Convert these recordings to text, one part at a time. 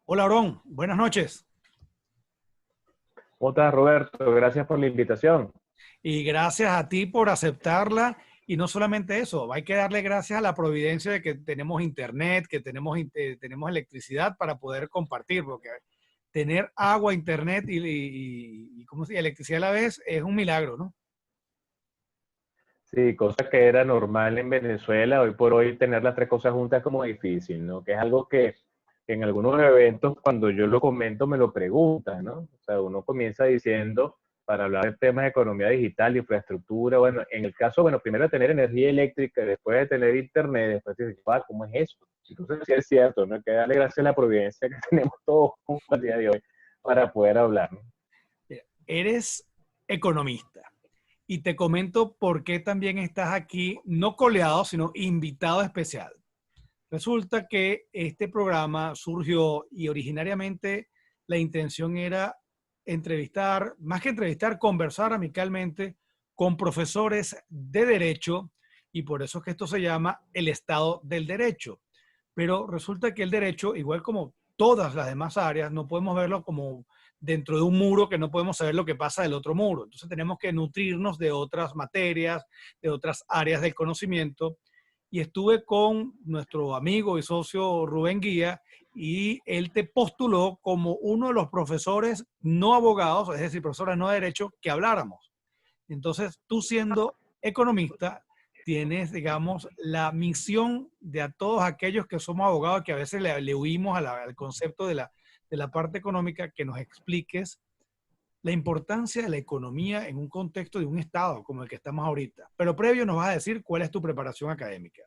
Hola, Aarón. Buenas noches. ¿Cómo estás, Roberto? Gracias por la invitación. Y gracias a ti por aceptarla. Y no solamente eso, hay que darle gracias a la providencia de que tenemos internet, que tenemos electricidad para poder compartir, porque tener agua, internet y ¿cómo se llama? Electricidad a la vez es un milagro, ¿no? Sí, cosa que era normal en Venezuela, hoy por hoy tener las tres cosas juntas es como difícil, ¿no? Que es algo que en algunos eventos cuando yo lo comento me lo preguntan, ¿no? O sea, uno comienza diciendo, para hablar de temas de economía digital, de infraestructura, bueno, en el caso, bueno, primero de tener energía eléctrica, después de tener internet, después de decir, ah, ¿cómo es eso? Entonces sí es cierto, ¿no? Hay que darle gracias a la providencia que tenemos todos al día de hoy para poder hablar, ¿no? Mira, eres economista y te comento por qué también estás aquí, no coleado, sino invitado especial. Resulta que este programa surgió y originariamente la intención era entrevistar, más que entrevistar, conversar amicalmente con profesores de derecho y por eso es que esto se llama el Estado del Derecho. Pero resulta que el derecho, igual como todas las demás áreas, no podemos verlo como dentro de un muro que no podemos saber lo que pasa del otro muro. Entonces tenemos que nutrirnos de otras materias, de otras áreas del conocimiento y estuve con nuestro amigo y socio Rubén Guía y él te postuló como uno de los profesores no abogados, es decir, profesores no de derecho, que habláramos. Entonces, tú siendo economista, tienes, digamos, la misión de a todos aquellos que somos abogados, que a veces le huimos al concepto de la parte económica, que nos expliques la importancia de la economía en un contexto de un Estado como el que estamos ahorita. Pero previo nos vas a decir cuál es tu preparación académica.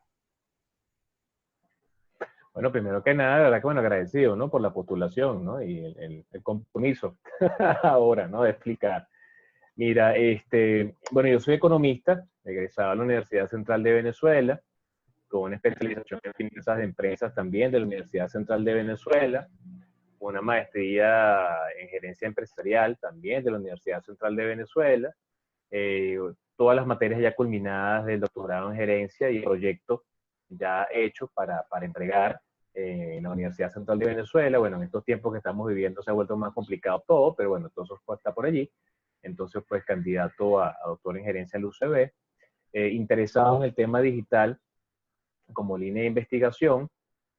Bueno, primero que nada, de verdad que bueno, agradecido, ¿no? Por la postulación, ¿no? Y el compromiso ahora, ¿no? De explicar. Mira, bueno, yo soy economista, egresado a la Universidad Central de Venezuela, con una especialización en finanzas de empresas también de la Universidad Central de Venezuela, una maestría en gerencia empresarial también de la Universidad Central de Venezuela, eh, todas las materias ya culminadas del doctorado en gerencia y proyectos ya hechos para entregar en la Universidad Central de Venezuela. Bueno, en estos tiempos que estamos viviendo se ha vuelto más complicado todo, pero bueno, todo eso está por allí. Entonces, pues candidato a doctor en gerencia al UCB, interesado en el tema digital como línea de investigación,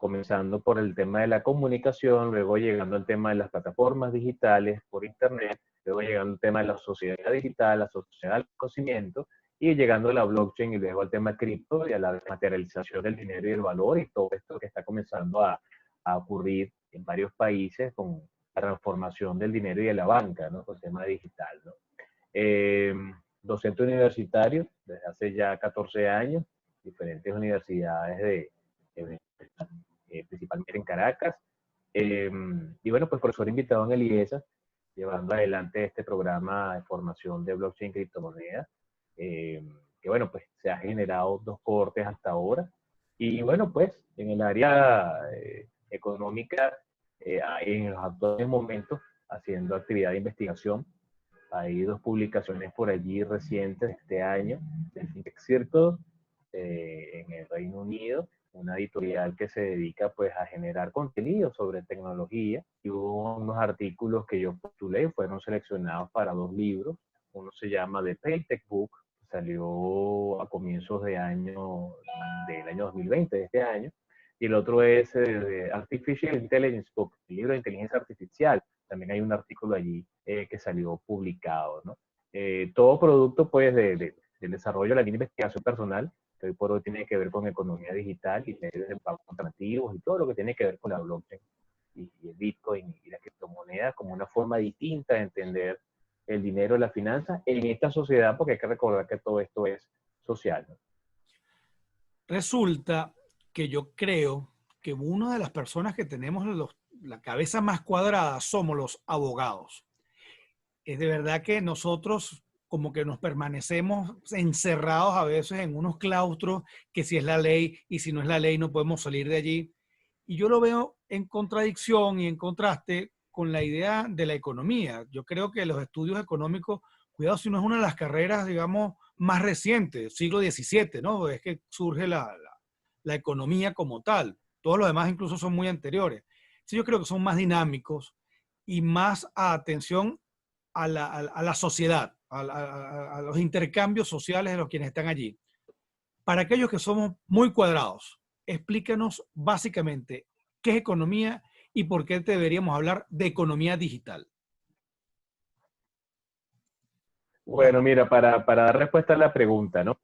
comenzando por el tema de la comunicación, luego llegando al tema de las plataformas digitales por Internet, luego llegando al tema de la sociedad digital, la sociedad del conocimiento, y llegando a la blockchain y luego al tema cripto y a la materialización del dinero y el valor y todo esto que está comenzando a ocurrir en varios países con la transformación del dinero y de la banca, ¿no? Con el tema digital, ¿no? Eh, Docente universitario desde hace ya 14 años, diferentes universidades de principalmente en Caracas. Y bueno, pues profesor invitado en el IESA, llevando adelante este programa de formación de blockchain y criptomonedas, eh, que bueno, pues se ha generado dos cohortes hasta ahora. Y bueno, pues en el área económica, en los actuales momentos, haciendo actividad de investigación. Hay dos publicaciones por allí recientes de este año, del FinTech Circle en el Reino Unido, una editorial que se dedica pues a generar contenido sobre tecnología. Y hubo unos artículos que yo postulé, fueron seleccionados para dos libros. Uno se llama The Paytech Book, salió a comienzos de año, del año 2020, de este año. Y el otro es Artificial Intelligence Book, el libro de inteligencia artificial. También hay un artículo allí que salió publicado, ¿no? Todo producto, pues, del desarrollo de la línea de investigación personal, que hoy por hoy tiene que ver con economía digital y medios de pago alternativos y todo lo que tiene que ver con la blockchain y el Bitcoin y la criptomoneda como una forma distinta de entender el dinero y la finanza en esta sociedad, porque hay que recordar que todo esto es social, ¿no? Resulta que yo creo que una de las personas que tenemos la cabeza más cuadrada somos los abogados. Es de verdad que nosotros como que nos permanecemos encerrados a veces en unos claustros que si es la ley y si no es la ley no podemos salir de allí. Y yo lo veo en contradicción y en contraste con la idea de la economía. Yo creo que los estudios económicos, cuidado si no es una de las carreras, digamos, más recientes, siglo XVII, ¿no? Es que surge la economía como tal. Todos los demás incluso son muy anteriores. Sí, yo creo que son más dinámicos y más atención a la sociedad, a los intercambios sociales de los quienes están allí. Para aquellos que somos muy cuadrados, explícanos básicamente qué es economía y por qué deberíamos hablar de economía digital. Bueno, mira, para dar respuesta a la pregunta, ¿no?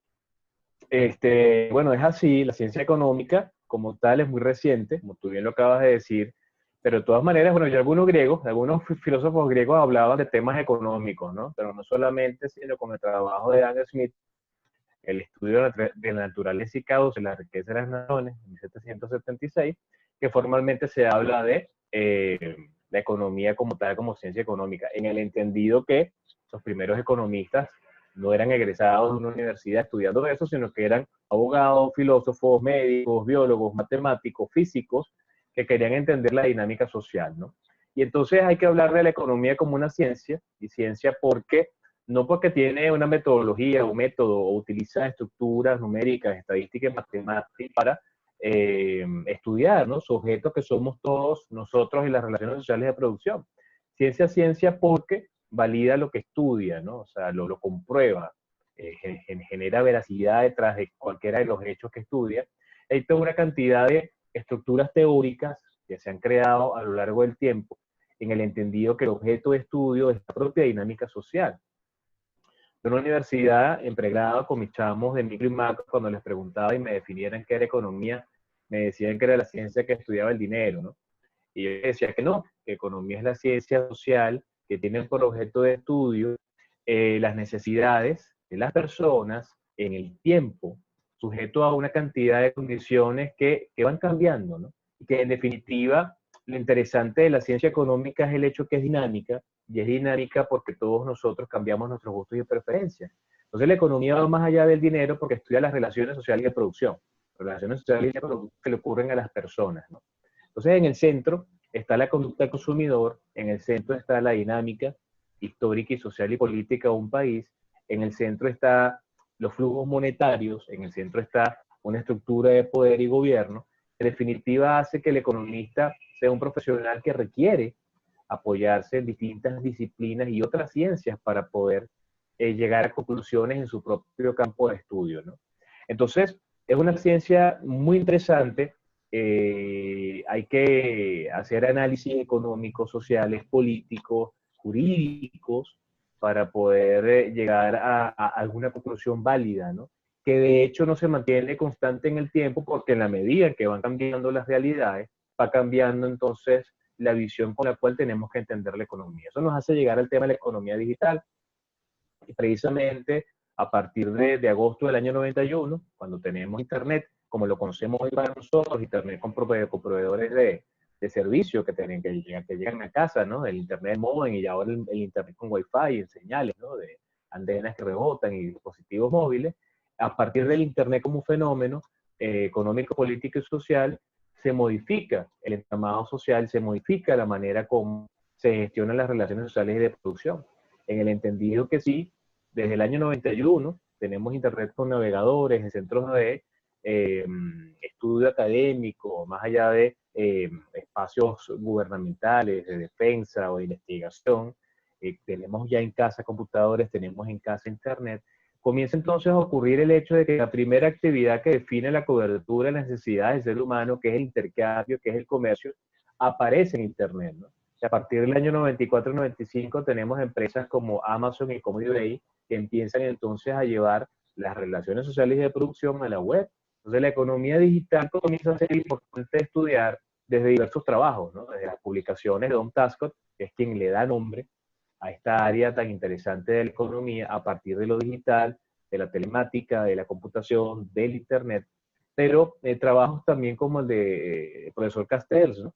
Bueno, es así, la ciencia económica como tal es muy reciente, como tú bien lo acabas de decir, pero de todas maneras, bueno, ya algunos filósofos griegos hablaban de temas económicos, ¿no? Pero no solamente, sino con el trabajo de Adam Smith, el estudio de la naturaleza y causa de la riqueza de las naciones, en 1776, que formalmente se habla de la economía como tal, como ciencia económica, en el entendido que los primeros economistas no eran egresados de una universidad estudiando eso, sino que eran abogados, filósofos, médicos, biólogos, matemáticos, físicos, que querían entender la dinámica social, ¿no? Y entonces hay que hablar de la economía como una ciencia, y ciencia porque no porque tiene una metodología o método o utiliza estructuras numéricas, estadísticas, matemáticas para estudiar, ¿no? Sujetos que somos todos nosotros y las relaciones sociales de producción. Ciencia porque valida lo que estudia, ¿no? O sea, lo comprueba, genera veracidad detrás de cualquiera de los hechos que estudia. Hay toda una cantidad de estructuras teóricas que se han creado a lo largo del tiempo en el entendido que el objeto de estudio es la propia dinámica social. En una universidad, en pregrado, con mis chamos de micro y macro, cuando les preguntaba y me definieran qué era economía, me decían que era la ciencia que estudiaba el dinero, ¿no? Y yo decía que no, que economía es la ciencia social que tiene por objeto de estudio las necesidades de las personas en el tiempo, sujeto a una cantidad de condiciones que van cambiando, ¿no? Y que en definitiva, lo interesante de la ciencia económica es el hecho que es dinámica, y es dinámica porque todos nosotros cambiamos nuestros gustos y preferencias. Entonces la economía va más allá del dinero porque estudia las relaciones sociales y de producción, relaciones sociales y de producción que le ocurren a las personas, ¿no? Entonces, en el centro está la conducta del consumidor, en el centro está la dinámica histórica y social y política de un país, en el centro está los flujos monetarios, en el centro está una estructura de poder y gobierno, que en definitiva hace que el economista sea un profesional que requiere apoyarse en distintas disciplinas y otras ciencias para poder llegar a conclusiones en su propio campo de estudio, ¿no? Entonces, es una ciencia muy interesante. Hay que hacer análisis económicos, sociales, políticos, jurídicos, para poder llegar a alguna conclusión válida, ¿no? Que de hecho no se mantiene constante en el tiempo porque en la medida en que van cambiando las realidades, va cambiando entonces la visión con la cual tenemos que entender la economía. Eso nos hace llegar al tema de la economía digital. Y precisamente a partir de agosto del año 91, cuando tenemos Internet, como lo conocemos hoy para nosotros, Internet con proveedores de servicio que llegan a casa, ¿no? El Internet móvil y ahora el Internet con Wi-Fi y señales, ¿no? De antenas que rebotan y dispositivos móviles. A partir del Internet como un fenómeno económico, político y social, se modifica el entramado social, se modifica la manera como se gestionan las relaciones sociales y de producción. En el entendido que sí, desde el año 91 tenemos Internet con navegadores en centros de estudio académico, más allá de espacios gubernamentales, de defensa o de investigación. Tenemos ya en casa computadores, tenemos en casa Internet. Comienza entonces a ocurrir el hecho de que la primera actividad que define la cobertura de las necesidades del ser humano, que es el intercambio, que es el comercio, aparece en Internet, ¿no? A partir del año 94-95 tenemos empresas como Amazon y como eBay que empiezan entonces a llevar las relaciones sociales y de producción a la web. Entonces la economía digital comienza a ser importante estudiar desde diversos trabajos, ¿no? Desde las publicaciones de Don Tascott, que es quien le da nombre a esta área tan interesante de la economía a partir de lo digital, de la telemática, de la computación, del Internet, pero trabajos también como el de profesor Castells, ¿no?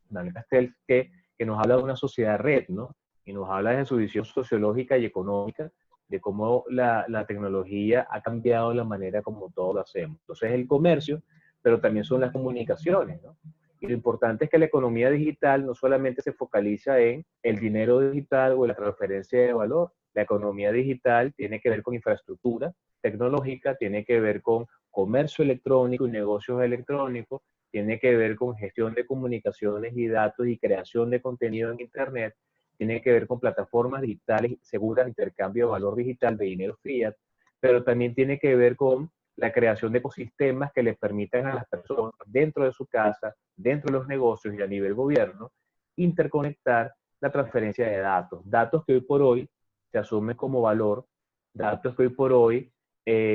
Daniel Castells, que nos habla de una sociedad red, ¿no? Y nos habla de su visión sociológica y económica, de cómo la tecnología ha cambiado la manera como todos lo hacemos. Entonces, el comercio, pero también son las comunicaciones, ¿no? Y lo importante es que la economía digital no solamente se focaliza en el dinero digital o la transferencia de valor. La economía digital tiene que ver con infraestructura tecnológica, tiene que ver con comercio electrónico y negocios electrónicos, tiene que ver con gestión de comunicaciones y datos y creación de contenido en Internet, tiene que ver con plataformas digitales seguras, intercambio de valor digital de dinero fiat, pero también tiene que ver con la creación de ecosistemas que les permitan a las personas dentro de su casa, dentro de los negocios y a nivel gobierno, interconectar la transferencia de datos. Datos que hoy por hoy se asumen como valor, datos que hoy por hoy,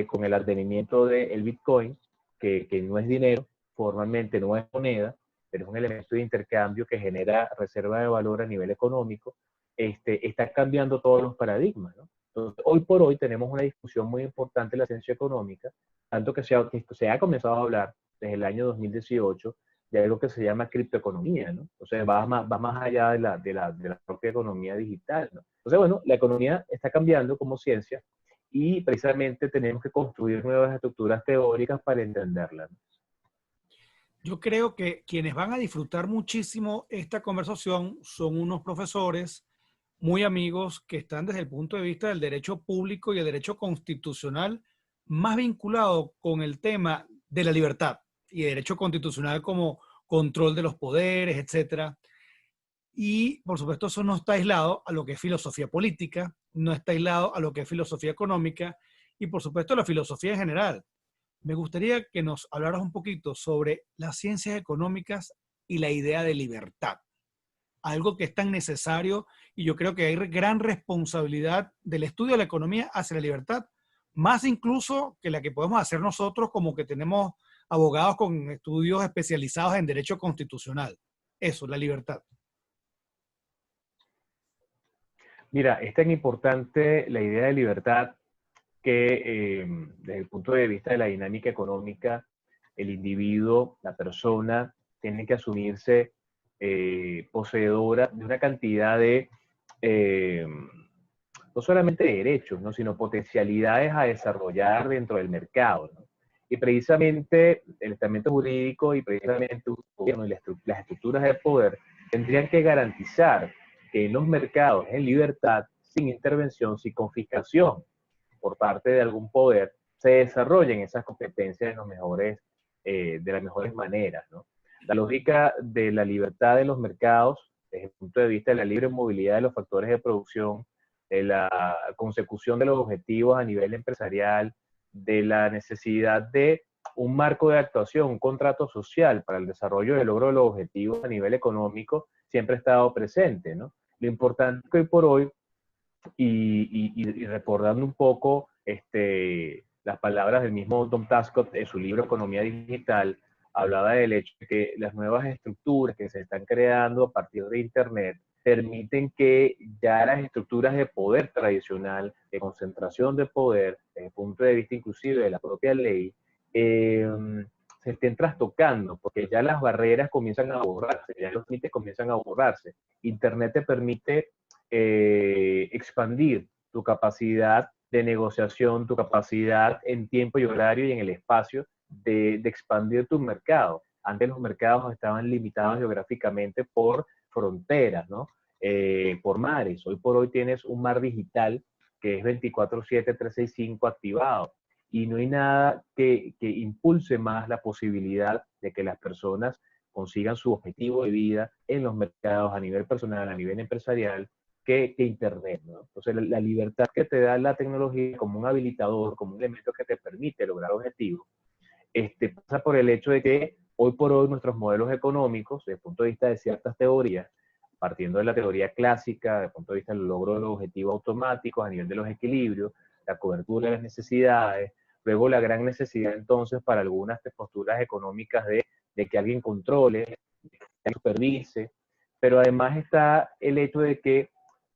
con el advenimiento del Bitcoin, que no es dinero, formalmente no es moneda, pero es un elemento de intercambio que genera reserva de valor a nivel económico, está cambiando todos los paradigmas, ¿no? Entonces, hoy por hoy tenemos una discusión muy importante en la ciencia económica, tanto que se ha comenzado a hablar desde el año 2018 de algo que se llama criptoeconomía, ¿no? O sea, va más allá de la propia economía digital, ¿no? Entonces, bueno, la economía está cambiando como ciencia y precisamente tenemos que construir nuevas estructuras teóricas para entenderla, ¿no? Yo creo que quienes van a disfrutar muchísimo esta conversación son unos profesores muy amigos que están desde el punto de vista del derecho público y el derecho constitucional más vinculado con el tema de la libertad y derecho constitucional como control de los poderes, etcétera. Y por supuesto eso no está aislado a lo que es filosofía política, no está aislado a lo que es filosofía económica y por supuesto la filosofía en general. Me gustaría que nos hablaras un poquito sobre las ciencias económicas y la idea de libertad, algo que es tan necesario y yo creo que hay gran responsabilidad del estudio de la economía hacia la libertad, más incluso que la que podemos hacer nosotros como que tenemos abogados con estudios especializados en derecho constitucional. Eso, la libertad. Mira, es tan importante la idea de libertad que desde el punto de vista de la dinámica económica, el individuo, la persona, tiene que asumirse poseedora de una cantidad de, eh, no solamente de derechos, ¿no? Sino potencialidades a desarrollar dentro del mercado, ¿no? Y precisamente el estamento jurídico y precisamente el gobierno y las estructuras de poder tendrían que garantizar que en los mercados, en libertad, sin intervención, sin confiscación por parte de algún poder, se desarrollen esas competencias de las mejores maneras, ¿no? La lógica de la libertad de los mercados, desde el punto de vista de la libre movilidad de los factores de producción, de la consecución de los objetivos a nivel empresarial, de la necesidad de un marco de actuación, un contrato social para el desarrollo y el logro de los objetivos a nivel económico, siempre ha estado presente, ¿no? Lo importante es que hoy por hoy, y recordando un poco las palabras del mismo Tom Tascott en su libro Economía Digital, hablaba del hecho de que las nuevas estructuras que se están creando a partir de Internet permiten que ya las estructuras de poder tradicional, de concentración de poder, desde el punto de vista inclusive de la propia ley, se estén trastocando, porque ya las barreras comienzan a borrarse, ya los límites comienzan a borrarse. Internet te permite expandir tu capacidad de negociación, tu capacidad en tiempo y horario y en el espacio de expandir tu mercado. Antes los mercados estaban limitados geográficamente por fronteras, ¿no? Por mares. Hoy por hoy tienes un mar digital que es 24/7, 365 activado. Y no hay nada que impulse más la posibilidad de que las personas consigan su objetivo de vida en los mercados a nivel personal, a nivel empresarial, que Internet, ¿no? Entonces, la libertad que te da la tecnología como un habilitador, como un elemento que te permite lograr objetivos, pasa por el hecho de que hoy por hoy nuestros modelos económicos, desde el punto de vista de ciertas teorías, partiendo de la teoría clásica, desde el punto de vista del logro de los objetivos automáticos a nivel de los equilibrios, la cobertura de las necesidades, luego la gran necesidad entonces para algunas posturas económicas de que alguien controle, de que alguien supervise, pero además está el hecho de que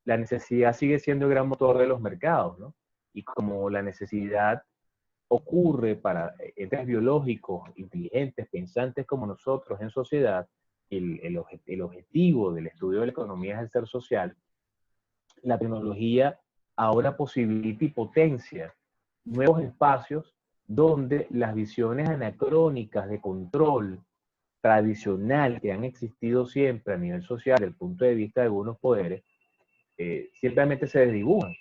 la necesidad sigue siendo el gran motor de los mercados, ¿no? Y como la necesidad ocurre para entes biológicos, inteligentes, pensantes como nosotros en sociedad, el objetivo del estudio de la economía es el ser social, la tecnología ahora posibilita y potencia nuevos espacios donde las visiones anacrónicas de control tradicional que han existido siempre a nivel social, desde el punto de vista de algunos poderes, simplemente se desdibujan.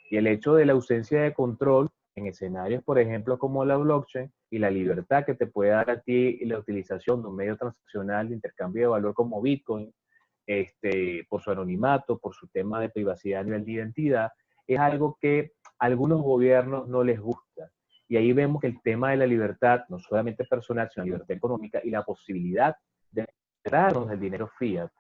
Y el hecho de la ausencia de control en escenarios, por ejemplo, como la blockchain y la libertad que te puede dar a ti la utilización de un medio transaccional de intercambio de valor como Bitcoin, por su anonimato, por su tema de privacidad a nivel de identidad, es algo que a algunos gobiernos no les gusta. Y ahí vemos que el tema de la libertad, no solamente personal, sino la libertad económica y la posibilidad de liberarnos del dinero fiat,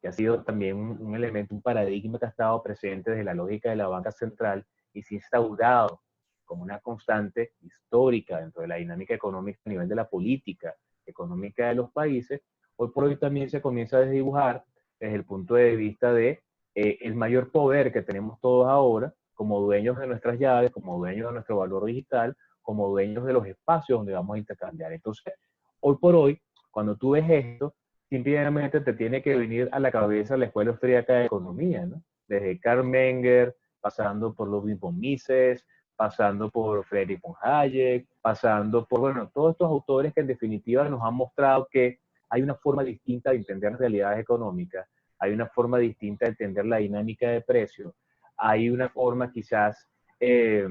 que ha sido también un elemento, un paradigma que ha estado presente desde la lógica de la banca central y se ha instaurado como una constante histórica dentro de la dinámica económica a nivel de la política económica de los países, hoy por hoy también se comienza a desdibujar desde el punto de vista de el mayor poder que tenemos todos ahora como dueños de nuestras llaves, como dueños de nuestro valor digital, como dueños de los espacios donde vamos a intercambiar. Entonces, hoy por hoy, cuando tú ves esto, simplemente te tiene que venir a la cabeza la Escuela Austríaca de Economía, ¿no? Desde Karl Menger, pasando por Ludwig von Mises, pasando por Friedrich von Hayek, pasando por, bueno, todos estos autores que en definitiva nos han mostrado que hay una forma distinta de entender las realidades económicas, hay una forma distinta de entender la dinámica de precios, hay una forma quizás que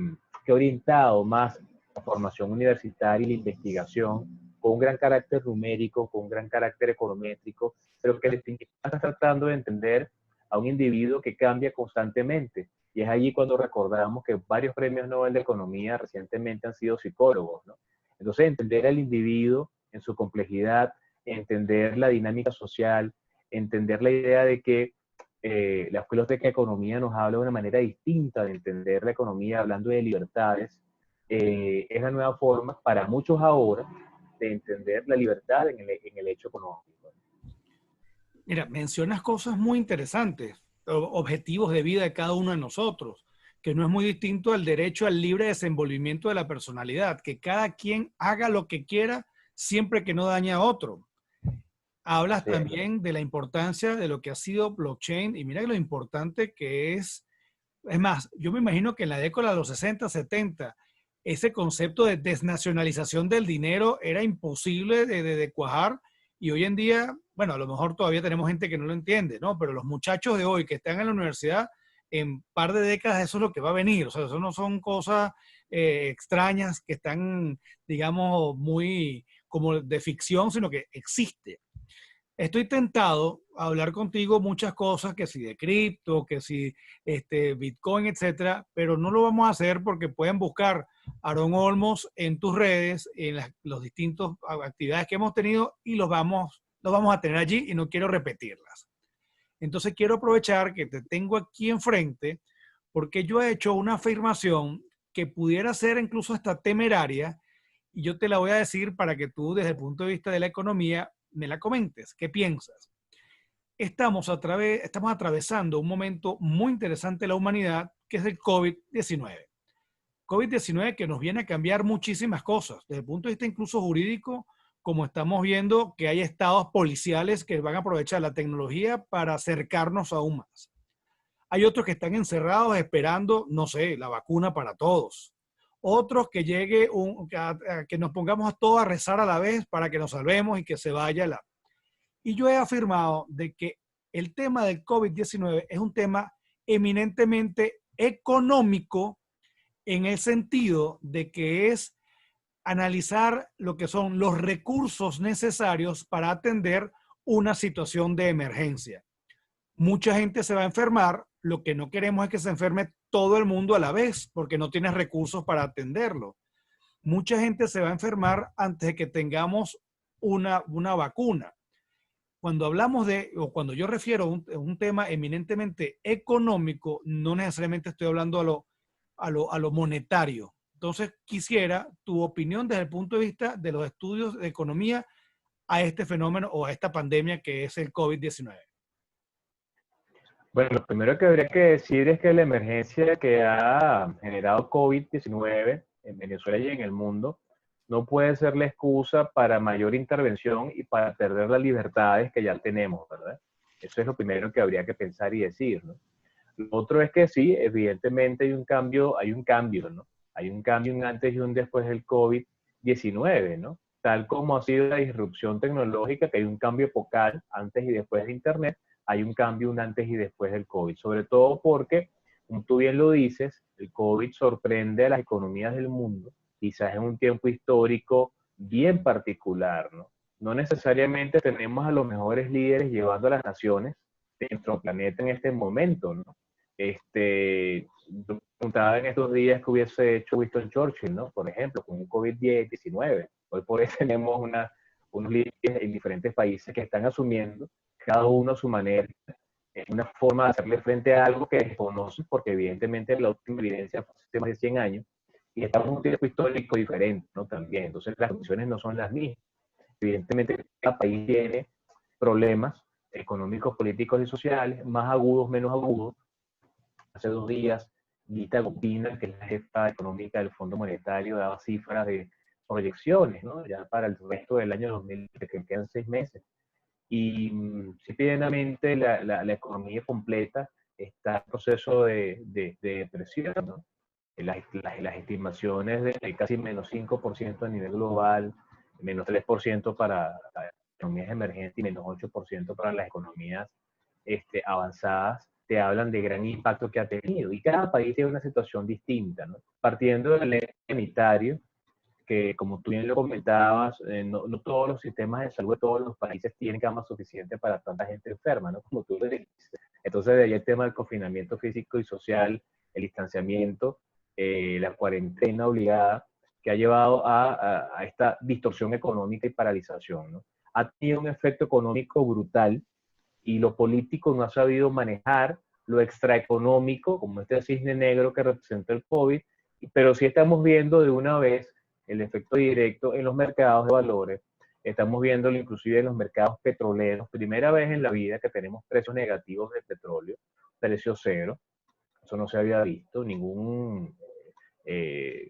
ha orientado más la formación universitaria y la investigación con un gran carácter numérico, con un gran carácter econométrico, pero que está tratando de entender a un individuo que cambia constantemente. Y es allí cuando recordamos que varios premios Nobel de Economía recientemente han sido psicólogos, ¿no? Entonces, entender al individuo en su complejidad, entender la dinámica social, entender la idea de que la Escuela de Economía nos habla de una manera distinta de entender la economía, hablando de libertades, es la nueva forma para muchos ahora de entender la libertad en el hecho económico. Mira, mencionas cosas muy interesantes, objetivos de vida de cada uno de nosotros, que no es muy distinto al derecho al libre desenvolvimiento de la personalidad, que cada quien haga lo que quiera siempre que no dañe a otro. Hablas Así es. también de la importancia de lo que ha sido blockchain y mira lo importante que es más, yo me imagino que en la década de los 60, 70, ese concepto de desnacionalización del dinero era imposible de cuajar y hoy en día, bueno, a lo mejor todavía tenemos gente que no lo entiende, ¿no? Pero los muchachos de hoy que están en la universidad, en un par de décadas eso es lo que va a venir, o sea, eso no son cosas extrañas que están, digamos, muy como de ficción, sino que existe. Estoy tentado a hablar contigo muchas cosas, que si de cripto, que si Bitcoin, etcétera, pero no lo vamos a hacer porque pueden buscar Aaron Olmos en tus redes, en los distintos actividades que hemos tenido y los vamos a tener allí y no quiero repetirlas. Entonces quiero aprovechar que te tengo aquí enfrente porque yo he hecho una afirmación que pudiera ser incluso hasta temeraria y yo te la voy a decir para que tú desde el punto de vista de la economía me la comentes. ¿Qué piensas? Estamos atravesando un momento muy interesante de la humanidad que es el COVID-19. COVID-19 que nos viene a cambiar muchísimas cosas, desde el punto de vista incluso jurídico, como estamos viendo que hay estados policiales que van a aprovechar la tecnología para acercarnos aún más. Hay otros que están encerrados esperando, no sé, la vacuna para todos. Otros que llegue que nos pongamos a todos a rezar a la vez para que nos salvemos y que se vaya la. Y yo he afirmado de que el tema del COVID-19 es un tema eminentemente económico en el sentido de que es analizar lo que son los recursos necesarios para atender una situación de emergencia. Mucha gente se va a enfermar, lo que no queremos es que se enferme todo el mundo a la vez, porque no tienes recursos para atenderlo. Mucha gente se va a enfermar antes de que tengamos una vacuna. Cuando hablamos o cuando yo refiero a un tema eminentemente económico, no necesariamente estoy hablando a lo monetario. Entonces, quisiera tu opinión desde el punto de vista de los estudios de economía a este fenómeno o a esta pandemia que es el COVID-19. Bueno, lo primero que habría que decir es que la emergencia que ha generado COVID-19 en Venezuela y en el mundo no puede ser la excusa para mayor intervención y para perder las libertades que ya tenemos, ¿verdad? Eso es lo primero que habría que pensar y decir, ¿no? Lo otro es que sí, evidentemente hay un cambio, ¿no? Hay un cambio, un antes y un después del COVID-19, ¿no? Tal como ha sido la disrupción tecnológica, que hay un cambio epocal antes y después de Internet, hay un cambio, un antes y después del COVID, sobre todo porque como tú bien lo dices, el COVID sorprende a las economías del mundo, quizás en un tiempo histórico bien particular, ¿no? No necesariamente tenemos a los mejores líderes llevando a las naciones de nuestro planeta en este momento, ¿no? Yo preguntaba en estos días que hubiese hecho Winston Churchill, ¿no? Por ejemplo, con un COVID-19. Hoy por hoy tenemos unos líderes en diferentes países que están asumiendo, cada uno a su manera, una forma de hacerle frente a algo que desconocen, porque evidentemente la última evidencia fue hace más de 100 años, y estamos en un tiempo histórico diferente, ¿no? También, entonces las condiciones no son las mismas. Evidentemente cada país tiene problemas económicos, políticos y sociales, más agudos, menos agudos. Hace 2 días, Gita Gopinath, que es la jefa económica del Fondo Monetario, daba cifras de proyecciones, ¿no? Ya para el resto del año 2020, que quedan 6 meses. Y si plenamente la economía completa está en proceso de depresión, ¿no? Las estimaciones de casi menos 5% a nivel global, menos 3% para las economías emergentes y menos 8% para las economías avanzadas, te hablan de gran impacto que ha tenido. Y cada país tiene una situación distinta, ¿no? Partiendo del nivel sanitario, que como tú bien lo comentabas, no todos los sistemas de salud de todos los países tienen camas suficientes para tanta gente enferma, ¿no? Como tú lo dijiste. Entonces, de ahí el tema del confinamiento físico y social, el distanciamiento, la cuarentena obligada, que ha llevado a esta distorsión económica y paralización, ¿no? Ha tenido un efecto económico brutal y lo político no ha sabido manejar lo extraeconómico, como este cisne negro que representa el COVID, pero sí estamos viendo de una vez el efecto directo en los mercados de valores. Estamos viéndolo inclusive en los mercados petroleros. Primera vez en la vida que tenemos precios negativos de petróleo, precio cero. Eso no se había visto. Ningún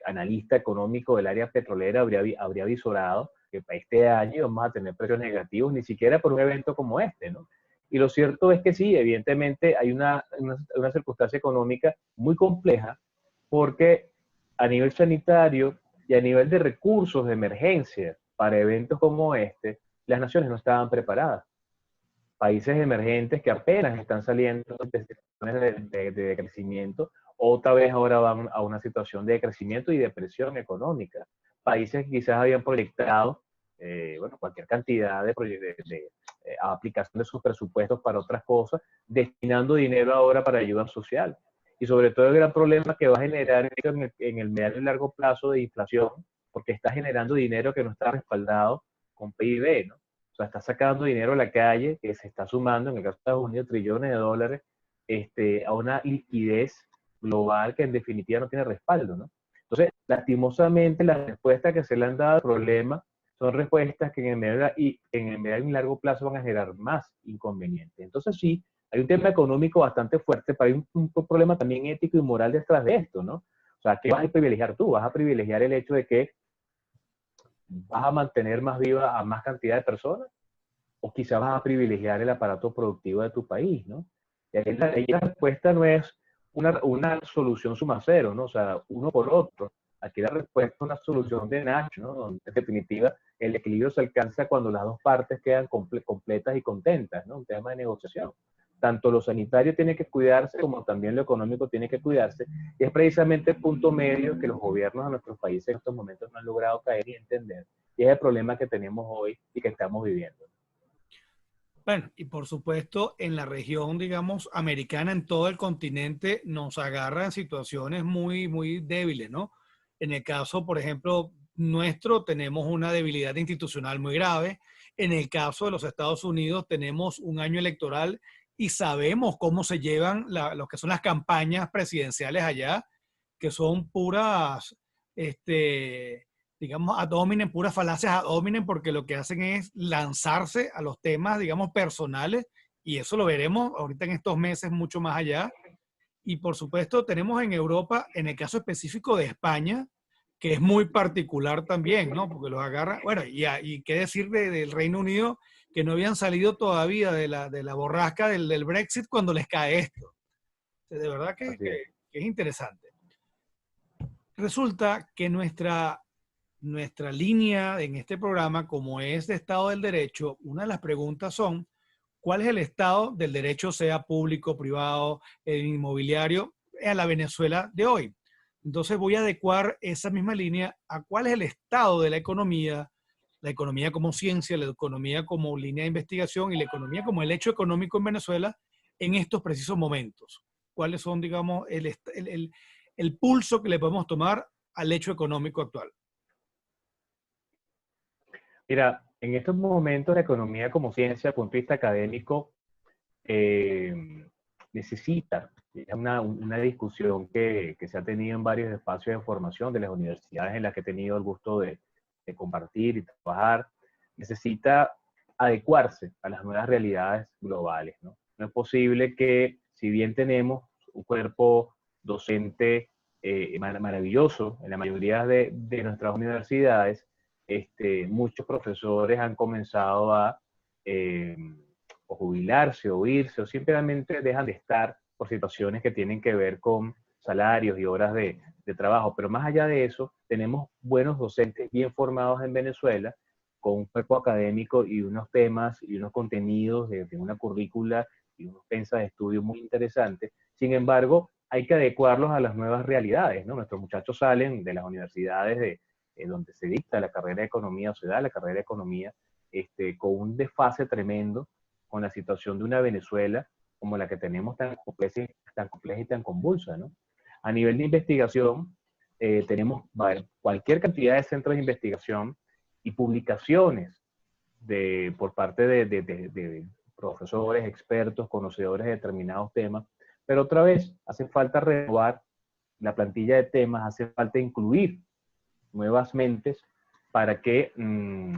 analista económico del área petrolera habría visorado que para este año vamos a tener precios negativos, ni siquiera por un evento como este, ¿no? Y lo cierto es que sí, evidentemente hay una circunstancia económica muy compleja porque a nivel sanitario y a nivel de recursos de emergencia para eventos como este, las naciones no estaban preparadas. Países emergentes que apenas están saliendo de situaciones de crecimiento, otra vez ahora van a una situación de crecimiento y depresión económica. Países que quizás habían proyectado cualquier cantidad de aplicación de sus presupuestos para otras cosas, destinando dinero ahora para ayuda social. Y sobre todo el gran problema que va a generar en el mediano y largo plazo de inflación, porque está generando dinero que no está respaldado con PIB, ¿no? O sea, está sacando dinero a la calle, que se está sumando, en el caso de Estados Unidos, trillones de dólares, a una liquidez global que en definitiva no tiene respaldo, ¿no? Entonces, lastimosamente, las respuestas que se le han dado al problema son respuestas que en el mediano y largo plazo van a generar más inconvenientes. Entonces, sí, hay un tema económico bastante fuerte, pero hay un problema también ético y moral detrás de esto, ¿no? O sea, ¿qué vas a privilegiar tú? ¿Vas a privilegiar el hecho de que vas a mantener más viva a más cantidad de personas? ¿O quizás vas a privilegiar el aparato productivo de tu país, ¿no? Y aquí la respuesta no es una solución suma cero, ¿no? O sea, uno por otro. Aquí la respuesta es una solución de Nash, ¿no? Donde, en definitiva, el equilibrio se alcanza cuando las dos partes quedan completas y contentas, ¿no? Un tema de negociación. Tanto lo sanitario tiene que cuidarse como también lo económico tiene que cuidarse. Y es precisamente el punto medio que los gobiernos de nuestros países en estos momentos no han logrado caer y entender. Y es el problema que tenemos hoy y que estamos viviendo. Bueno, y por supuesto, en la región, digamos, americana, en todo el continente, nos agarra en situaciones muy, muy débiles, ¿no? En el caso, por ejemplo, nuestro, tenemos una debilidad institucional muy grave. En el caso de los Estados Unidos, tenemos un año electoral y sabemos cómo se llevan lo que son las campañas presidenciales allá, que son puras, digamos, ad hominem, puras falacias ad hominem, porque lo que hacen es lanzarse a los temas, digamos, personales, y eso lo veremos ahorita en estos meses mucho más allá. Y por supuesto tenemos en Europa, en el caso específico de España, que es muy particular también, ¿no? Porque los agarra, bueno, y qué decir del Reino Unido, que no habían salido todavía de la borrasca del Brexit cuando les cae esto. De verdad Así es. que es interesante. Resulta que nuestra línea en este programa, como es de Estado del Derecho, una de las preguntas son, ¿cuál es el estado del derecho, sea público, privado, inmobiliario, a la Venezuela de hoy. Entonces voy a adecuar esa misma línea a cuál es el estado de la economía como ciencia, la economía como línea de investigación y la economía como el hecho económico en Venezuela en estos precisos momentos. ¿Cuáles son, digamos, el pulso que le podemos tomar al hecho económico actual? Mira, en estos momentos la economía como ciencia, desde el punto de vista académico, eh, necesita, es una discusión que se ha tenido en varios espacios de formación de las universidades en las que he tenido el gusto de compartir y trabajar, necesita adecuarse a las nuevas realidades globales, ¿no? No es posible que, si bien tenemos un cuerpo docente maravilloso en la mayoría de nuestras universidades, muchos profesores han comenzado a o jubilarse o irse o simplemente dejan de estar por situaciones que tienen que ver con salarios y horas de trabajo. Pero más allá de eso, tenemos buenos docentes bien formados en Venezuela con un cuerpo académico y unos temas y unos contenidos de una currícula y unos pensas de estudio muy interesantes. Sin embargo, hay que adecuarlos a las nuevas realidades, ¿no? Nuestros muchachos salen de las universidades donde se dicta la carrera de economía o se da la carrera de economía con un desfase tremendo con la situación de una Venezuela como la que tenemos tan compleja y tan convulsa, ¿no? A nivel de investigación, tenemos cualquier cantidad de centros de investigación y publicaciones por parte de profesores, expertos, conocedores de determinados temas, pero otra vez hace falta renovar la plantilla de temas, hace falta incluir nuevas mentes para que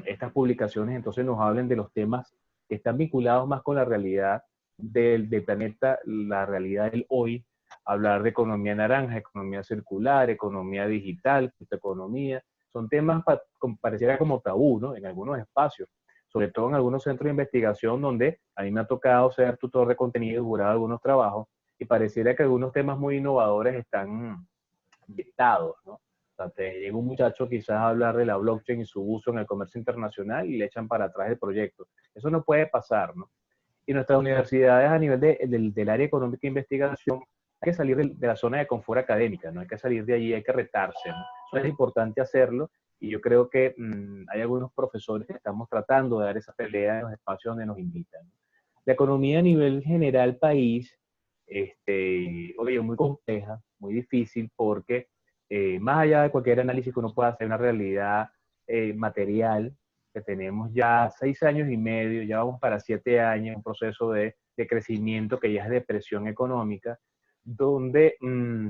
estas publicaciones entonces nos hablen de los temas que están vinculados más con la realidad del planeta, la realidad del hoy, hablar de economía naranja, economía circular, economía digital, economía, son temas pareciera como tabú, ¿no? En algunos espacios, sobre todo en algunos centros de investigación donde a mí me ha tocado ser tutor de contenido y jurar algunos trabajos, y pareciera que algunos temas muy innovadores están vetados, ¿no? O sea, te llega un muchacho quizás a hablar de la blockchain y su uso en el comercio internacional y le echan para atrás el proyecto. Eso no puede pasar, ¿no? Y nuestras universidades a nivel del área económica e investigación hay que salir de la zona de confort académica, ¿no? Hay que salir de allí, hay que retarse, ¿no? Eso es importante hacerlo y yo creo que hay algunos profesores que estamos tratando de dar esa pelea en los espacios donde nos invitan, ¿no? La economía a nivel general país, oye, muy compleja, muy difícil porque más allá de cualquier análisis que uno pueda hacer, una realidad material, que tenemos ya 6 años y medio, ya vamos para 7 años, un proceso de crecimiento que ya es depresión económica, donde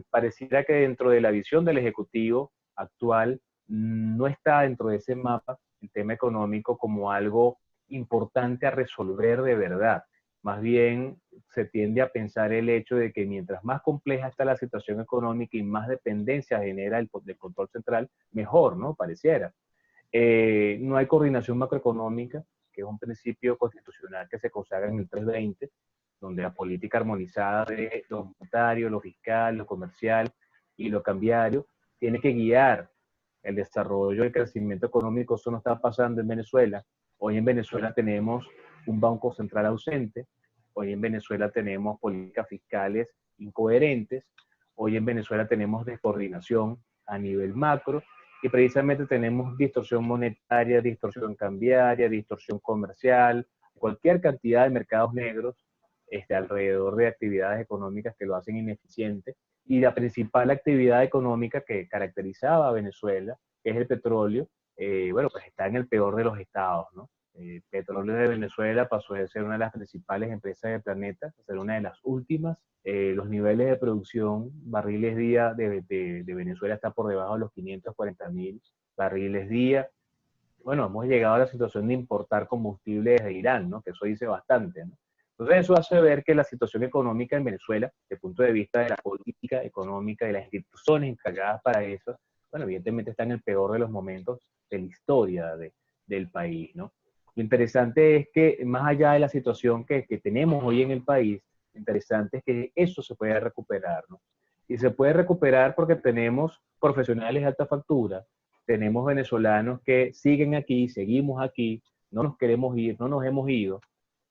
pareciera que dentro de la visión del Ejecutivo actual no está dentro de ese mapa el tema económico como algo importante a resolver de verdad. Más bien se tiende a pensar el hecho de que mientras más compleja está la situación económica y más dependencia genera el control central, mejor, ¿no? Pareciera. No hay coordinación macroeconómica, que es un principio constitucional que se consagra en el 320, donde la política armonizada de lo monetario, lo fiscal, lo comercial y lo cambiario tiene que guiar el desarrollo y el crecimiento económico. Eso no está pasando en Venezuela. Hoy en Venezuela tenemos un banco central ausente, hoy en Venezuela tenemos políticas fiscales incoherentes, hoy en Venezuela tenemos descoordinación a nivel macro y precisamente tenemos distorsión monetaria, distorsión cambiaria, distorsión comercial, cualquier cantidad de mercados negros alrededor de actividades económicas que lo hacen ineficiente. Y la principal actividad económica que caracterizaba a Venezuela, que es el petróleo, bueno, pues está en el peor de los estados, ¿no? Petróleo de Venezuela pasó de ser una de las principales empresas del planeta a ser una de las últimas. Los niveles de producción, barriles día de Venezuela está por debajo de los 540.000 barriles día. Bueno, hemos llegado a la situación de importar combustible desde Irán, ¿no? Que eso dice bastante, ¿no? Entonces eso hace ver que la situación económica en Venezuela, desde el punto de vista de la política económica y las instituciones encargadas para eso, bueno, evidentemente está en el peor de los momentos de la historia del país, ¿no? Lo interesante es que más allá de la situación que tenemos hoy en el país, lo interesante es que eso se puede recuperar, ¿no? Y se puede recuperar porque tenemos profesionales de alta factura, tenemos venezolanos que siguen aquí, seguimos aquí, no nos queremos ir, no nos hemos ido,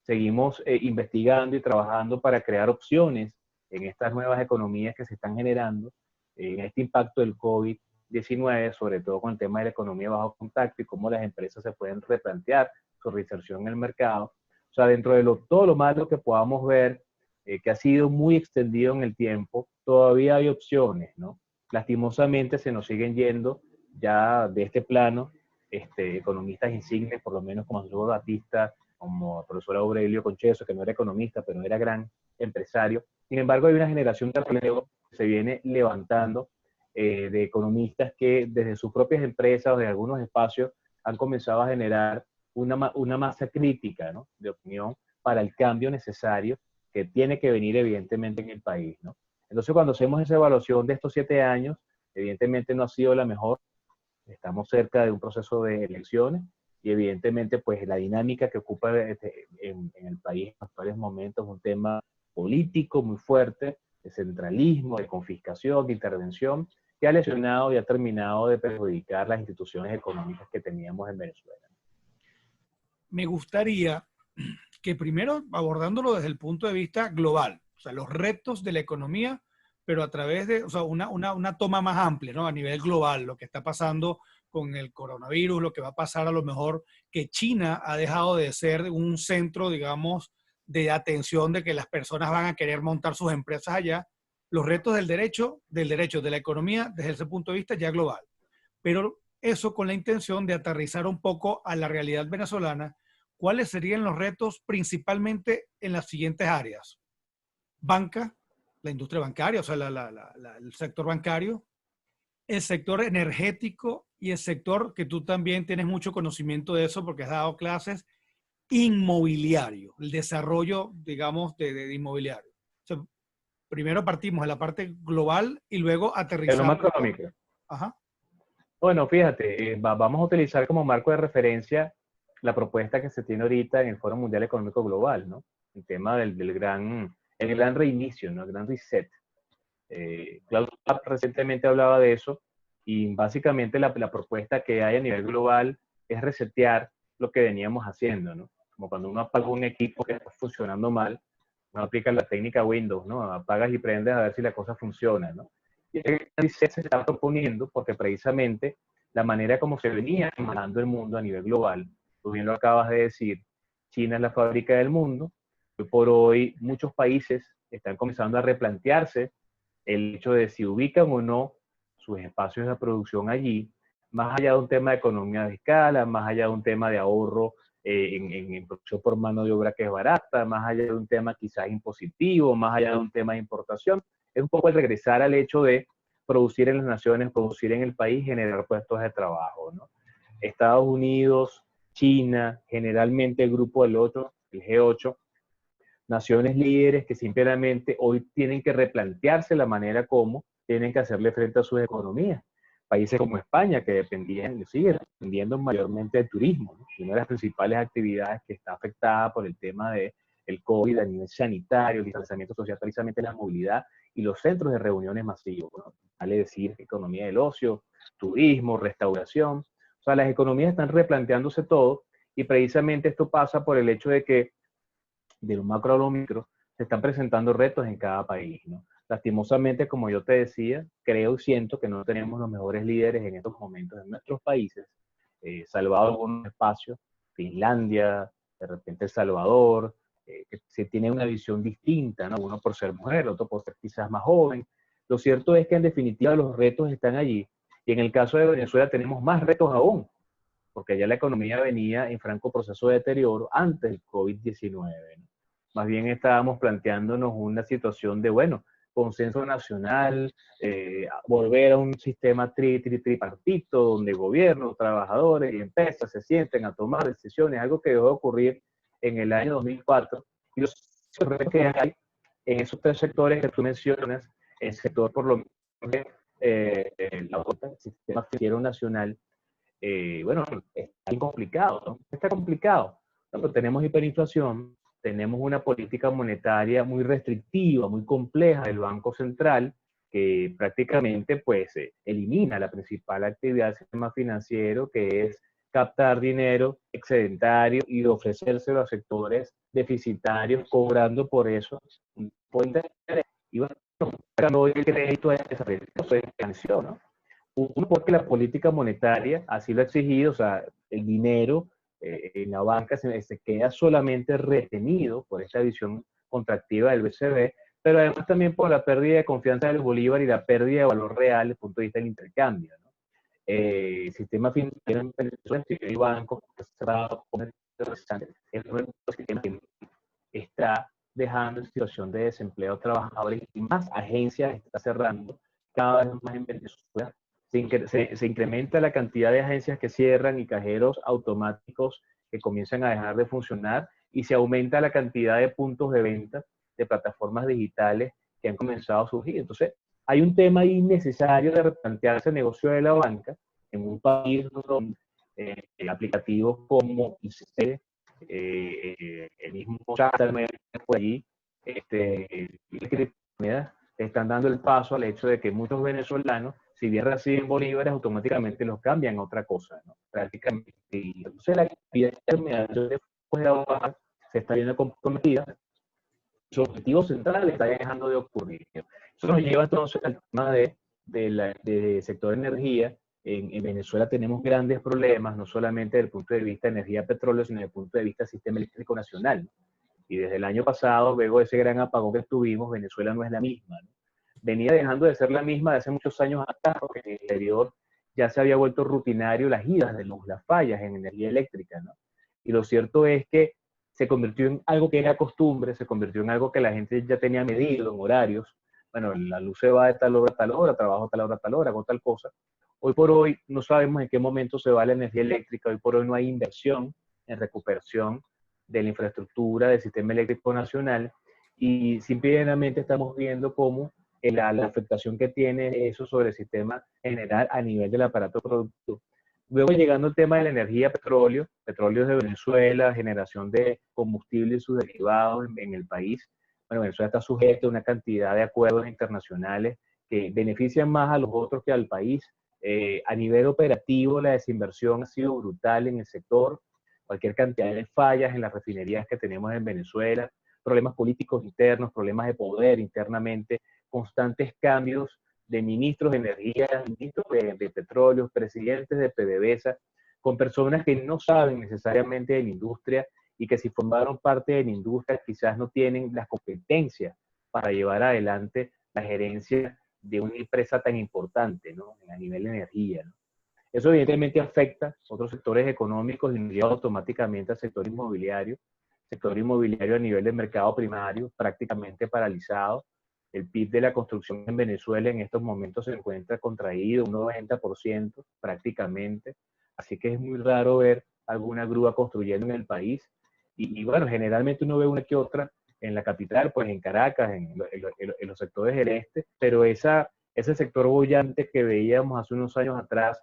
seguimos investigando y trabajando para crear opciones en estas nuevas economías que se están generando, en este impacto del COVID-19, sobre todo con el tema de la economía bajo contacto y cómo las empresas se pueden replantear su reinserción en el mercado. O sea, dentro de todo lo malo que podamos ver, que ha sido muy extendido en el tiempo, todavía hay opciones, ¿no? Lastimosamente se nos siguen yendo ya de este plano economistas insignes, por lo menos como Andrés Batista, como el profesor Aurelio Concheso, que no era economista, pero era gran empresario. Sin embargo, hay una generación de relevo que se viene levantando de economistas que desde sus propias empresas o de algunos espacios han comenzado a generar una masa crítica, ¿no?, de opinión para el cambio necesario que tiene que venir evidentemente en el país, ¿no? Entonces, cuando hacemos esa evaluación de estos 7 años, evidentemente no ha sido la mejor. Estamos cerca de un proceso de elecciones y evidentemente pues la dinámica que ocupa en el país en actuales momentos es un tema político muy fuerte, de centralismo, de confiscación, de intervención, que ha lesionado y ha terminado de perjudicar las instituciones económicas que teníamos en Venezuela. Me gustaría que primero abordándolo desde el punto de vista global, o sea, los retos de la economía, pero a través de, o sea, una toma más amplia, ¿no? A nivel global, lo que está pasando con el coronavirus, lo que va a pasar a lo mejor que China ha dejado de ser un centro, digamos, de atención de que las personas van a querer montar sus empresas allá, los retos del derecho, de la economía desde ese punto de vista ya global. Pero eso con la intención de aterrizar un poco a la realidad venezolana. ¿Cuáles serían los retos principalmente en las siguientes áreas? Banca, la industria bancaria, o sea, el sector bancario, el sector energético y el sector que tú también tienes mucho conocimiento de eso porque has dado clases, inmobiliario, el desarrollo, digamos, de inmobiliario. O sea, primero partimos de la parte global y luego En lo aterrizamos. macroeconómico. Ajá. Bueno, fíjate, vamos a utilizar como marco de referencia la propuesta que se tiene ahorita en el Foro Mundial Económico Global, ¿no? El tema el gran reinicio, ¿no? El gran reset. Klaus Schwab recientemente hablaba de eso y básicamente la propuesta que hay a nivel global es resetear lo que veníamos haciendo, ¿no? Como cuando uno apaga un equipo que está funcionando mal, uno aplica la técnica Windows, ¿no? Apagas y prendes a ver si la cosa funciona, ¿no? Y el reset se está proponiendo porque precisamente la manera como se venía manejando el mundo a nivel global, tú bien lo acabas de decir, China es la fábrica del mundo, hoy por hoy muchos países están comenzando a replantearse el hecho de si ubican o no sus espacios de producción allí, más allá de un tema de economía de escala, más allá de un tema de ahorro en producción por mano de obra que es barata, más allá de un tema quizás impositivo, más allá de un tema de importación, es un poco el regresar al hecho de producir en las naciones, producir en el país, generar puestos de trabajo, ¿no? Estados Unidos, China, generalmente el grupo del otro, el G8, naciones líderes que simplemente hoy tienen que replantearse la manera como tienen que hacerle frente a sus economías. Países como España, que dependían, siguen dependiendo mayormente del turismo, ¿no? Una de las principales actividades que está afectada por el tema del COVID a nivel sanitario, el distanciamiento social, precisamente la movilidad y los centros de reuniones masivos, ¿no? Vale decir, economía del ocio, turismo, restauración. O sea, las economías están replanteándose todo y precisamente esto pasa por el hecho de que de lo macro a lo micro, se están presentando retos en cada país, ¿no? Lastimosamente, como yo te decía, creo y siento que no tenemos los mejores líderes en estos momentos en nuestros países, salvado algunos espacios, Finlandia, de repente El Salvador, que se tiene una visión distinta, ¿no? Uno por ser mujer, otro por ser quizás más joven. Lo cierto es que en definitiva los retos están allí, y en el caso de Venezuela tenemos más retos aún, porque ya la economía venía en franco proceso de deterioro antes del COVID-19, ¿no? Más bien estábamos planteándonos una situación de, bueno, consenso nacional, volver a un sistema tripartito, donde gobierno, trabajadores y empresas se sienten a tomar decisiones, algo que dejó de ocurrir en el año 2004. Y los retos que hay en esos 3 sectores que tú mencionas, el sector por lo menos el sistema financiero nacional, bueno, está complicado, ¿no? Está complicado. Pero tenemos hiperinflación, tenemos una política monetaria muy restrictiva, muy compleja del Banco Central, que prácticamente pues elimina la principal actividad del sistema financiero, que es captar dinero excedentario y ofrecérselo a sectores deficitarios, cobrando por eso un tipo de interés. Y bueno, cuando el crédito es desapareció, ¿no? Uno, porque la política monetaria así lo ha exigido, o sea, el dinero en la banca se queda solamente retenido por esta visión contractiva del BCB, pero además también por la pérdida de confianza del bolívar y la pérdida de valor real desde el punto de vista del intercambio, ¿no? El sistema financiero en Venezuela, el banco cerrado, el sistema está dejando en situación de desempleo a trabajadores y más agencias está cerrando cada vez más en Venezuela. Se incrementa la cantidad de agencias que cierran y cajeros automáticos que comienzan a dejar de funcionar y se aumenta la cantidad de puntos de venta de plataformas digitales que han comenzado a surgir. Entonces, hay un tema ahí necesario de replantearse el negocio de la banca en un país donde aplicativos como ICC, el mismo Charter por allí, las criptomonedas están dando el paso al hecho de que muchos venezolanos, si bien reciben bolívares, automáticamente los cambian a otra cosa, ¿no? Prácticamente. Y entonces la actividad intermediaria después de la baja se está viendo comprometida, su objetivo central está dejando de ocurrir. Eso nos lleva entonces al tema de sector de energía. En Venezuela tenemos grandes problemas, no solamente desde el punto de vista de energía petróleo, sino desde el punto de vista del sistema eléctrico nacional. Y desde el año pasado, luego de ese gran apagón que tuvimos, Venezuela no es la misma, ¿no? Venía dejando de ser la misma de hace muchos años atrás, porque en el interior ya se había vuelto rutinario las idas de luz, las fallas en energía eléctrica, ¿no? Y lo cierto es que se convirtió en algo que era costumbre, se convirtió en algo que la gente ya tenía medido en horarios. Bueno, la luz se va de tal hora a tal hora, trabajo a tal hora a tal hora, con tal cosa. Hoy por hoy no sabemos en qué momento se va la energía eléctrica, hoy por hoy no hay inversión en recuperación de la infraestructura del sistema eléctrico nacional y simplemente estamos viendo cómo la afectación que tiene eso sobre el sistema general a nivel del aparato productivo. Luego llegando al tema de la energía, petróleo de Venezuela, generación de combustible y sus derivados en el país. Bueno, Venezuela está sujeta a una cantidad de acuerdos internacionales que benefician más a los otros que al país. A nivel operativo, la desinversión ha sido brutal en el sector, cualquier cantidad de fallas en las refinerías que tenemos en Venezuela, problemas políticos internos, problemas de poder internamente, constantes cambios de ministros de energía, ministros de petróleo, presidentes de PDVSA, con personas que no saben necesariamente de la industria y que si formaron parte de la industria quizás no tienen las competencias para llevar adelante la gerencia de una empresa tan importante, ¿no? A nivel de energía, ¿no? Eso evidentemente afecta a otros sectores económicos y nos lleva automáticamente al sector inmobiliario a nivel de mercado primario prácticamente paralizado. El PIB de la construcción en Venezuela en estos momentos se encuentra contraído un 90% prácticamente, así que es muy raro ver alguna grúa construyendo en el país. Y bueno, generalmente uno ve una que otra en la capital, pues en Caracas, en los sectores del este, pero ese sector bollante que veíamos hace unos años atrás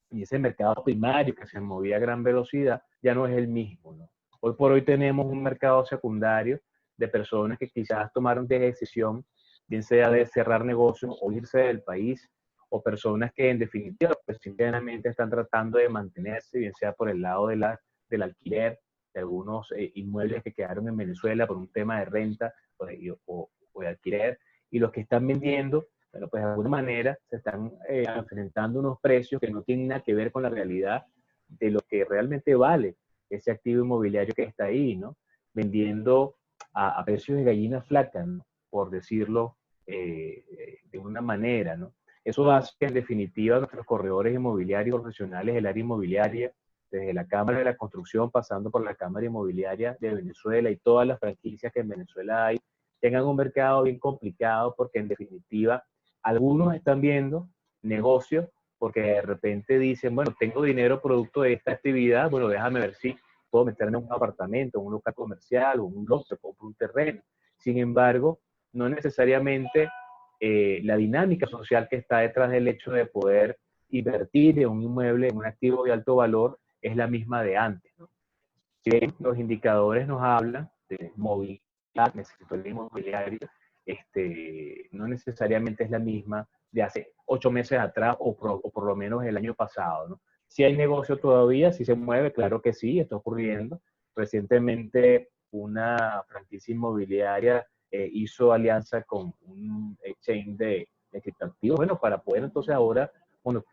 y ese mercado primario que se movía a gran velocidad ya no es el mismo, ¿no? Hoy por hoy tenemos un mercado secundario de personas que quizás tomaron de decisión, bien sea de cerrar negocios o irse del país, o personas que en definitiva pues simplemente están tratando de mantenerse, bien sea por el lado del alquiler de algunos inmuebles que quedaron en Venezuela por un tema de renta o de alquiler, y los que están vendiendo, bueno, pues de alguna manera se están enfrentando unos precios que no tienen nada que ver con la realidad de lo que realmente vale ese activo inmobiliario que está ahí, ¿no? Vendiendo a precios de gallina flaca, ¿no? Por decirlo de una manera, ¿no? Eso hace que en definitiva nuestros corredores inmobiliarios profesionales del área inmobiliaria, desde la Cámara de la Construcción, pasando por la Cámara Inmobiliaria de Venezuela y todas las franquicias que en Venezuela hay, tengan un mercado bien complicado porque en definitiva algunos están viendo negocios porque de repente dicen, bueno, tengo dinero producto de esta actividad, bueno, déjame ver si puedo meterme en un apartamento, en un local comercial o un lote, compro un terreno. Sin embargo, no necesariamente la dinámica social que está detrás del hecho de poder invertir en un inmueble, en un activo de alto valor, es la misma de antes, ¿no? Si bien los indicadores nos hablan de movilidad, del sector inmobiliario, no necesariamente es la misma de hace 8 meses atrás o por lo menos el año pasado, ¿no? Si hay negocio todavía, si se mueve, claro que sí, está ocurriendo. Recientemente una franquicia inmobiliaria hizo alianza con un exchange de criptoactivos, bueno, para poder entonces ahora, bueno,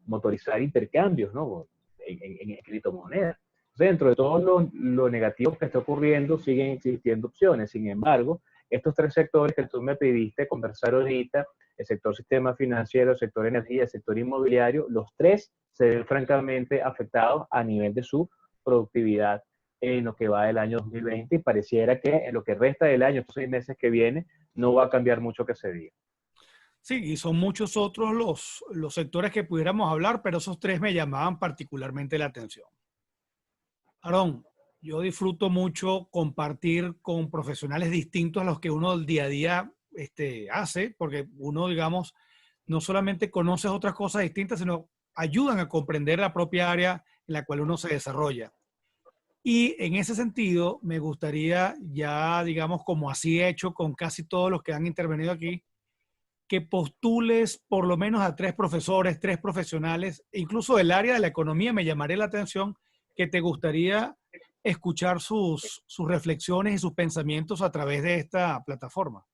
motorizar intercambios, ¿no? En criptomonedas. Entonces, dentro de todo lo negativo que está ocurriendo, siguen existiendo opciones. Sin embargo, estos tres sectores que tú me pediste conversar ahorita, el sector sistema financiero, el sector energía, el sector inmobiliario, los tres se ven francamente afectados a nivel de su productividad en lo que va del año 2020 y pareciera que en lo que resta del año, estos 6 meses que viene, no va a cambiar mucho que se diga. Sí, y son muchos otros los sectores que pudiéramos hablar, pero esos tres me llamaban particularmente la atención. Aarón, yo disfruto mucho compartir con profesionales distintos a los que uno día a día hace, porque uno, digamos, no solamente conoce otras cosas distintas, sino ayudan a comprender la propia área en la cual uno se desarrolla. Y en ese sentido, me gustaría ya, digamos, como así he hecho con casi todos los que han intervenido aquí, que postules por lo menos a tres profesores, tres profesionales, incluso del área de la economía, me llamaría la atención que te gustaría escuchar sus reflexiones y sus pensamientos a través de esta plataforma.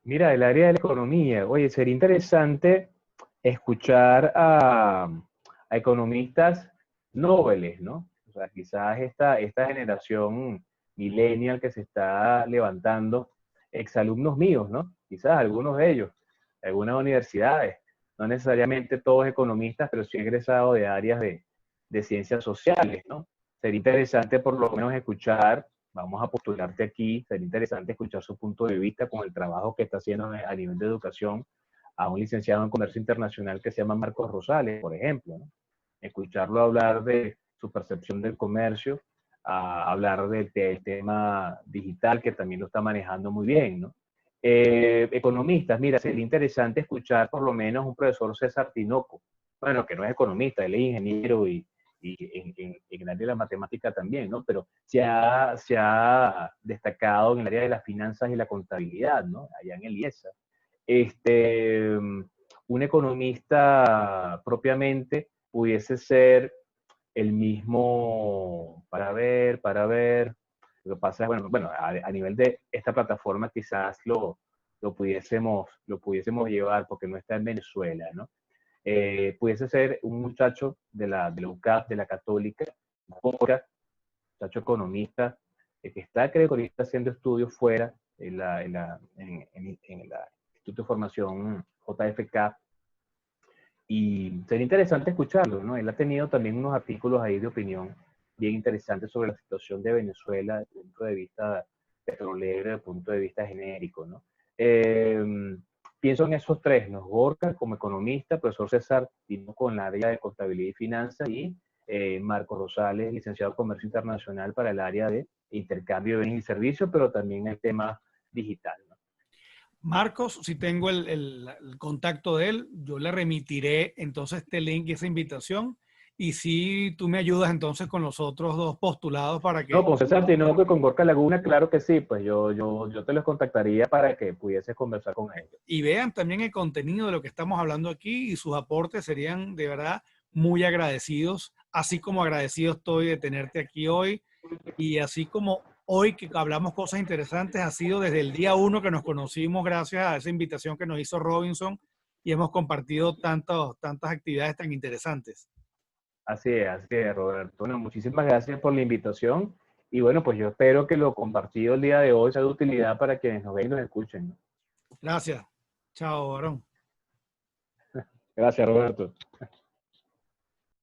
Mira, el área de la economía, oye, sería interesante escuchar a economistas nobles, ¿no? O sea, quizás esta generación millennial que se está levantando, exalumnos míos, ¿no? Quizás algunos de ellos, de algunas universidades, no necesariamente todos economistas, pero sí egresados de áreas de ciencias sociales, ¿no? Sería interesante por lo menos escuchar, vamos a postularte aquí, sería interesante escuchar su punto de vista con el trabajo que está haciendo a nivel de educación a un licenciado en comercio internacional que se llama Marcos Rosales, por ejemplo, ¿no? Escucharlo hablar de su percepción del comercio, a hablar del tema digital que también lo está manejando muy bien, ¿no? Economistas, mira, sería interesante escuchar por lo menos un profesor César Tinoco, bueno, que no es economista, él es ingeniero y en el área de la matemática también, ¿no? Pero se ha destacado en el área de las finanzas y la contabilidad, ¿no? Allá en el IESA. Un economista propiamente pudiese ser el mismo, para ver, lo que pasa es, bueno a nivel de esta plataforma quizás lo pudiésemos llevar porque no está en Venezuela, ¿no? Pudiese ser un muchacho de la UCAP, de la Católica, muchacho economista, que está, creo que ahorita está haciendo estudios fuera en la Instituto de Formación JFK, y sería interesante escucharlo, ¿no? Él ha tenido también unos artículos ahí de opinión bien interesantes sobre la situación de Venezuela desde el punto de vista petrolero, desde el punto de vista genérico, ¿no? Pienso en esos tres, ¿no? Gorka como economista, profesor César Tino con la área de contabilidad y finanzas y Marco Rosales, licenciado en comercio internacional para el área de intercambio de bienes y servicios, pero también el tema digital, ¿no? Marcos, si tengo el contacto de él, yo le remitiré entonces este link y esa invitación. Y si tú me ayudas entonces con los otros dos postulados para No, que con César Tinoco y con Gorka Laguna, claro que sí, pues yo te los contactaría para que pudieses conversar con ellos. y vean también el contenido de lo que estamos hablando aquí y sus aportes serían de verdad muy agradecidos, así como agradecido estoy de tenerte aquí hoy y así como hoy que hablamos cosas interesantes, ha sido desde el día uno que nos conocimos gracias a esa invitación que nos hizo Robinson y hemos compartido tantas actividades tan interesantes. Así es, Roberto. Bueno, muchísimas gracias por la invitación y bueno, pues yo espero que lo compartido el día de hoy sea de utilidad para quienes nos ven y nos escuchen, ¿no? Gracias. Chao, Aaron. Gracias, Roberto.